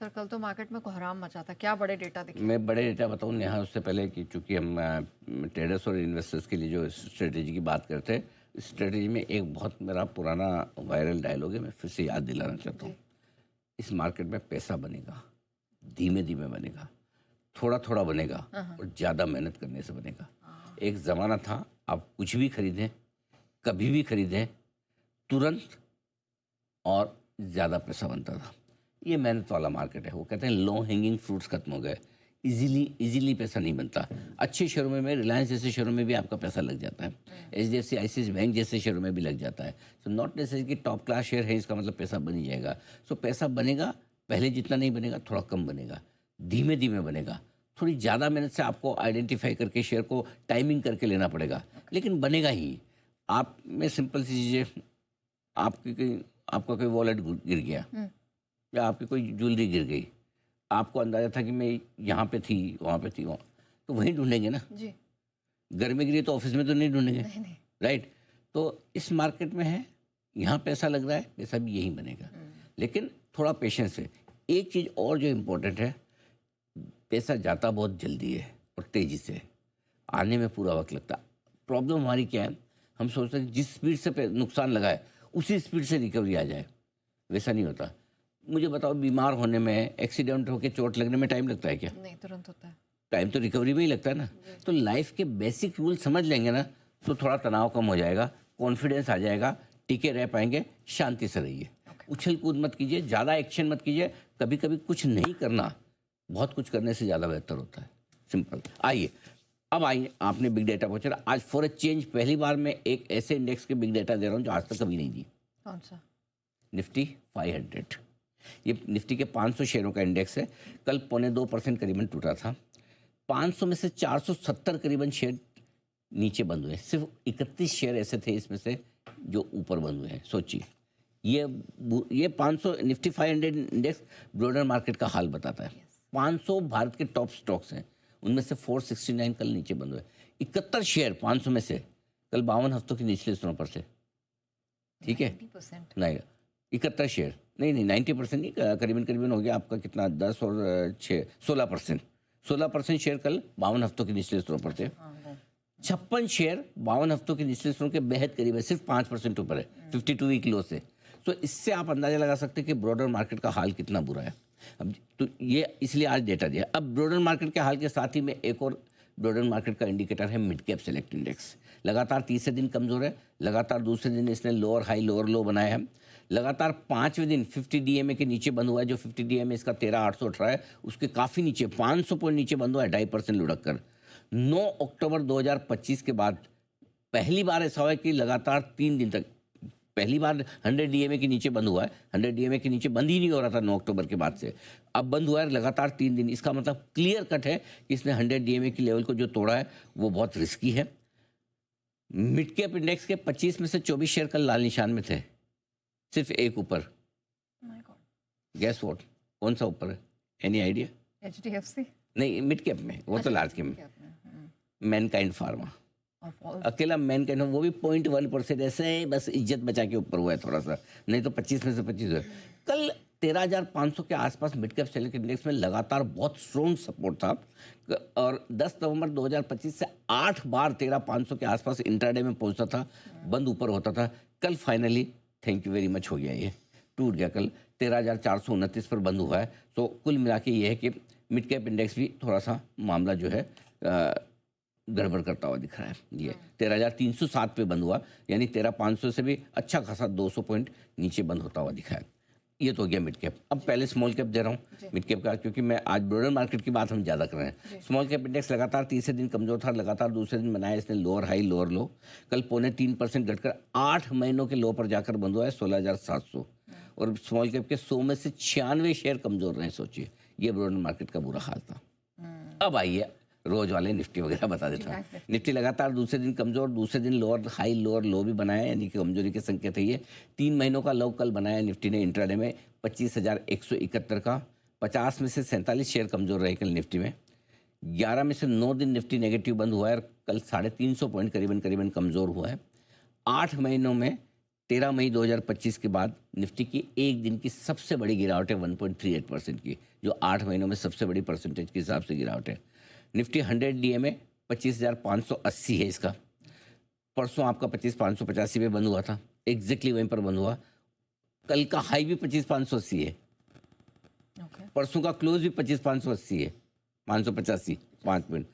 Sir कल तो market में कोहराम मचा था, क्या बड़े डेटा दिखे? मैं बड़े डेटा बताऊँ नेहा, उससे पहले कि चूंकि हम ट्रेडर्स और इन्वेस्टर्स के लिए जो स्ट्रेटेजी की बात करते हैं, इस स्ट्रेटेजी में एक बहुत मेरा पुराना वायरल डायलॉग है, मैं फिर से याद दिलाना चाहता हूँ। इस मार्केट में पैसा बनेगा, धीमे धीमे बनेगा, थोड़ा थोड़ा बनेगा और ज़्यादा मेहनत करने से बनेगा। एक ज़माना था आप कुछ भी खरीदें, कभी भी खरीदें, तुरंत और ज़्यादा पैसा बनता था। ये मेहनत वाला मार्केट है। वो कहते हैं लो हैंगिंग फ्रूट्स खत्म हो गए, इजीली पैसा नहीं बनता। अच्छे शेयरों में रिलायंस जैसे शेयरों में भी आपका पैसा लग जाता है, HDFC ICICI बैंक जैसे शेयरों में भी लग जाता है। सो नॉट नेसेसरी कि टॉप क्लास शेयर है इसका मतलब पैसा बन ही जाएगा। सो पैसा बनेगा, पहले जितना नहीं बनेगा, थोड़ा कम बनेगा, धीमे धीमे बनेगा। थोड़ी ज़्यादा मेहनत से आपको आइडेंटिफाई करके शेयर को टाइमिंग करके लेना पड़ेगा, लेकिन बनेगा ही। आप में सिंपल सी चीज़ें, आपका कोई वॉलेट गिर गया या आपकी कोई ज्वेलरी गिर गई, आपको अंदाजा था कि मैं यहाँ पे थी, वहाँ पे थी, वहाँ, तो वहीं ढूंढेंगे ना जी। घर में गिरी तो ऑफिस में तो नहीं ढूंढेंगे, नहीं। राइट। तो इस मार्केट में है, यहाँ पैसा लग रहा है, पैसा भी यही बनेगा, लेकिन थोड़ा पेशेंस है। एक चीज़ और जो इम्पोर्टेंट है, पैसा जाता बहुत जल्दी है और तेज़ी से, आने में पूरा वक्त लगता। प्रॉब्लम हमारी क्या है, हम सोचते हैं कि जिस स्पीड से नुकसान लगा है उसी स्पीड से रिकवरी आ जाए, वैसा नहीं होता। मुझे बताओ, बीमार होने में, एक्सीडेंट होकर चोट लगने में टाइम लगता है क्या? नहीं, तुरंत होता है। टाइम तो रिकवरी में ही लगता है ना। तो लाइफ के बेसिक रूल समझ लेंगे ना, तो थोड़ा तनाव कम हो जाएगा, कॉन्फिडेंस आ जाएगा, टिके रह पाएंगे, शांति से रहिए। उछल कूद मत कीजिए, ज़्यादा एक्शन मत कीजिए। कभी कभी कुछ नहीं करना बहुत कुछ करने से ज़्यादा बेहतर होता है। सिंपल। आइए, अब आइए, आपने बिग डेटा पूछा। आज फॉर अ चेंज पहली बार मैं एक ऐसे इंडेक्स के बिग डेटा दे रहा हूँ जो आज तक कभी नहीं दी। कौन सा? निफ्टी 500। ये निफ्टी के 500 शेयरों का इंडेक्स है। कल 0.25% करीबन टूटा था। 500 में से 470 करीबन शेयर नीचे बंद हुए। सिर्फ 31 शेयर ऐसे थे इसमें से जो ऊपर बंद हुए हैं। सोचिए, ये 500 निफ्टी 500 इंडेक्स ब्रॉडर मार्केट का हाल बताता है। 500 भारत के टॉप स्टॉक्स हैं, उनमें से 469 कल नीचे बंद हुए। 71 शेयर 500 में से कल 52 हफ्तों की निचले स्तरों पर से। ठीक है, 90%। नहीं 71 शेयर नहीं 90% नहीं, करीबन करीबन हो गया आपका कितना, 10 और 6 16% शेयर कल 52 हफ्तों के निचले स्तरों पर थे। 56 शेयर 52 हफ्तों के निचले स्तरों के बेहद करीब है, सिर्फ 5% ऊपर है 52 वीक लो से। तो इससे आप अंदाजा लगा सकते हैं कि ब्रॉडर मार्केट का हाल कितना बुरा है। अब तो ये इसलिए आज डेटा दिया। अब ब्रॉडर मार्केट के हाल के साथ ही में एक और ब्रॉडर मार्केट का इंडिकेटर है मिड कैप सेलेक्ट इंडेक्स। लगातार तीसरे दिन कमजोर है, लगातार दूसरे दिन इसने लोअर हाई लोअर लो बनाया है, लगातार पाँचवें दिन 50 DMA के नीचे बंद हुआ है। जो 50 DMA इसका 13,818 है, उसके काफ़ी नीचे 500 पॉइंट नीचे बंद हुआ है, 2.5% लुढ़क कर। 9 अक्टूबर 2025 के बाद पहली बार ऐसा हुआ है कि लगातार 3 दिन तक, पहली बार 100 DMA के नीचे बंद हुआ है। 100 DMA के नीचे बंद ही नहीं हो रहा था 9 अक्टूबर के बाद से, अब बंद हुआ है लगातार 3 दिन। इसका मतलब क्लियर कट है कि इसने 100 DMA की लेवल को जो तोड़ा है वो बहुत रिस्की है। मिड कैप इंडेक्स के 25 में से 24 शेयर कल लाल निशान में थे, सिर्फ एक ऊपर। गैस वॉट, कौन सा ऊपर है? Any idea? HDFC? नहीं, मिड कैप में, वो तो लार्ज कैप में। मैनकाइंड फार्मा, अकेला मैनकाइंड, वो भी 0.1% ऐसे बस इज्जत बचा के ऊपर हुआ है थोड़ा सा, नहीं तो 25 में से 25 हुआ। कल 13,500 के आसपास मिड कैप सेलेक्ट इंडेक्स में लगातार बहुत स्ट्रॉन्ग सपोर्ट था, और 10 नवंबर 2025 से 8 बार 13,500 के आसपास इंट्राडे में पहुंचता था, बंद ऊपर होता था। कल finally thank you very much हो गया, ये टूट गया। कल 13,429 पर बंद हुआ है। तो कुल मिला के ये है कि मिड कैप इंडेक्स भी थोड़ा सा मामला जो है गड़बड़ करता हुआ दिख रहा है। ये 13,307 पे बंद हुआ, यानी 13,500 से भी अच्छा खासा 200 पॉइंट नीचे बंद होता हुआ दिखा है। ये तो हो गया मिड कैप। अब पहले स्मॉल कैप दे रहा हूँ मिड कैप का, क्योंकि मैं आज ब्रॉडर मार्केट की बात हम ज़्यादा कर रहे हैं। स्मॉल कैप इंडेक्स लगातार तीसरे दिन कमजोर था, लगातार दूसरे दिन बनाया इसने लोअर हाई लोअर लो। कल 0.3% घटकर 8 महीनों के लो पर जाकर बंद हुआ है 16,700, और स्मॉल कैप के 100 में से 96 शेयर कमजोर रहे। सोचिए, ये ब्रॉडर मार्केट का बुरा हाल था। अब आइए रोज वाले निफ्टी वगैरह बता देता हूँ। निफ्टी लगातार दूसरे दिन कमजोर, दूसरे दिन लोअर हाई लोअर लो भी बनाया, यानी कि कमजोरी के संकेत है ये। 3 महीनों का लो कल बनाया निफ्टी ने इंट्राडे में 25,171 का। 50 में से 47 शेयर कमजोर रहे कल निफ्टी में। 11 में से 9 दिन निफ्टी नेगेटिव बंद हुआ है, और कल 350 पॉइंट करीबन कमजोर हुआ है। 8 महीनों में 13 मई 2025 के बाद निफ्टी की एक दिन की सबसे बड़ी गिरावट है 1.38% की, जो 8 महीनों में सबसे बड़ी परसेंटेज के हिसाब से गिरावट है। निफ्टी 100 डीए में 25,580 है इसका। परसों आपका 25,585 पे बंद हुआ था, एग्जैक्टली वहीं पर बंद हुआ। कल का हाई भी 25,580 है, ओके परसों का क्लोज भी 25,580 है, 585 5 मिनट।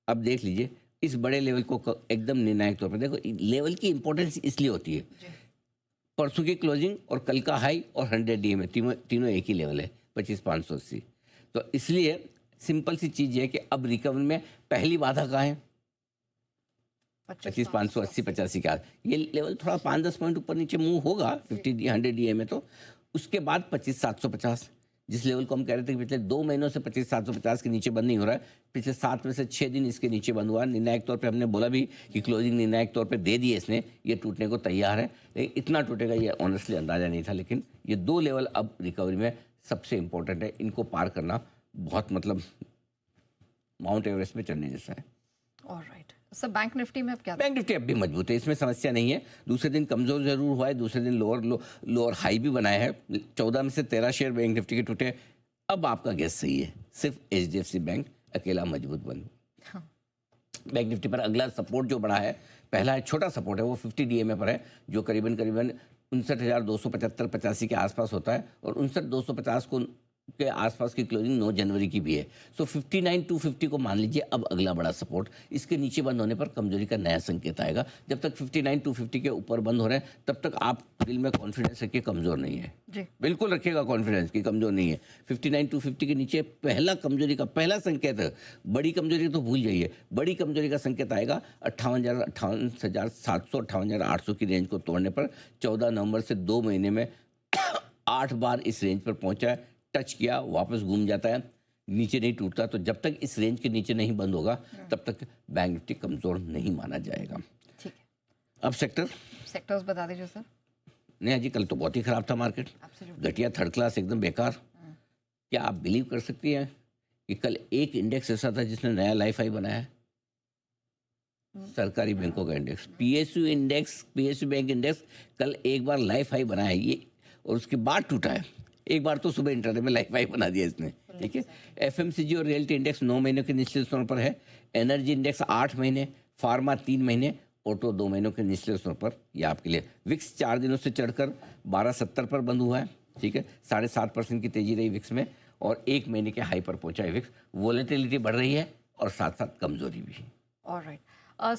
अब देख लीजिए इस बड़े लेवल को एकदम निर्णायक तौर पर देखो, लेवल की इंपॉर्टेंस इसलिए होती है, जी परसों की क्लोजिंग और कल का हाई और 100 डीए में तीनों एक ही लेवल है 25,580। तो इसलिए सिंपल सी चीज़ ये है कि अब रिकवरी में पहली बाधा कहाँ है, 25,580 85 के आस। ये लेवल थोड़ा 5-10 पॉइंट ऊपर नीचे मूव होगा 100 डीए में, तो उसके बाद 25,750, जिस लेवल को हम कह रहे थे कि पिछले 2 महीनों से 25,750 के नीचे बंद नहीं हो रहा है, पिछले 7 में से 6 दिन इसके नीचे बंद हुआ। निर्णायक तौर पे हमने बोला भी कि क्लोजिंग निर्णायक तौर पे दे दी है इसने, ये टूटने को तैयार है, लेकिन इतना टूटेगा ये ऑनेस्टली अंदाजा नहीं था। लेकिन ये 2 लेवल अब रिकवरी में सबसे इंपॉर्टेंट है, इनको पार करना बहुत मतलब माउंट एवरेस्ट पे चढ़ने जैसा है। ऑलराइट सर, बैंक निफ्टी में अब क्या बैंक निफ्टी अब भी मजबूत है, इसमें समस्या नहीं है। दूसरे दिन कमजोर जरूर हुआ है, दूसरे दिन लोअर हाई भी बनाया है। 14 में से 13 शेयर बैंक निफ्टी के टूटे। अब आपका गैस सही है, सिर्फ HDFC बैंक अकेला मजबूत बन। हाँ। बैंक निफ्टी पर अगला सपोर्ट जो बड़ा है, पहला है छोटा सपोर्ट है, वो 50 डीएमए पर है, जो करीबन 59,275-85 के आसपास होता है, और 59,250 को के आसपास की क्लोजिंग 9 जनवरी की भी है। सो 59,250 को मान लीजिए अब अगला बड़ा सपोर्ट। इसके नीचे बंद होने पर कमजोरी का नया संकेत आएगा। जब तक 59,250 के ऊपर बंद हो रहे हैं तब तक आप दिल में कॉन्फिडेंस रखिए, कमजोर नहीं है जी बिल्कुल रखिएगा कॉन्फिडेंस की कमजोर नहीं है। 59,250 के नीचे पहला कमजोरी का पहला संकेत है, बड़ी कमजोरी तो भूल जाइए, बड़ी कमजोरी का संकेत आएगा 58,700 58,800 की रेंज को तोड़ने पर। 14 नवंबर से 2 महीने में 8 बार इस रेंज पर पहुंचा है, टच किया, वापस घूम जाता है, नीचे नहीं टूटता। तो जब तक इस रेंज के नीचे नहीं बंद होगा तब तक बैंक निफ्टी कमजोर नहीं माना जाएगा। ठीक है, अब सेक्टर्स बता दीजिए सर। नहीं जी, कल तो बहुत ही खराब था मार्केट, एब्सोल्युटली घटिया, थर्ड क्लास, एकदम बेकार। क्या आप बिलीव कर सकती हैं कि कल एक इंडेक्स ऐसा था जिसने नया लाइफ हाई बनाया है? सरकारी बैंकों का इंडेक्स, PSU बैंक इंडेक्स कल एक बार लाइफ हाई बनाया है ये, और उसके बाद टूटा है। एक बार तो सुबह इंटरडे में लाइफ हाई बना दिया इसने, ठीक है। FMCG और रियल्टी इंडेक्स 9 महीनों के निचले स्तर पर है, एनर्जी इंडेक्स 8 महीने, फार्मा 3 महीने, ऑटो 2 महीनों के निचले स्तर पर। ये आपके लिए विक्स 4 दिनों से चढ़कर 1270 पर बंद हुआ है, ठीक है। 7.5% की तेजी रही विक्स में, और 1 महीने के हाई पर पहुंचा है विक्स। वोलेटिलिटी बढ़ रही है और साथ साथ कमजोरी भी। Alright sir,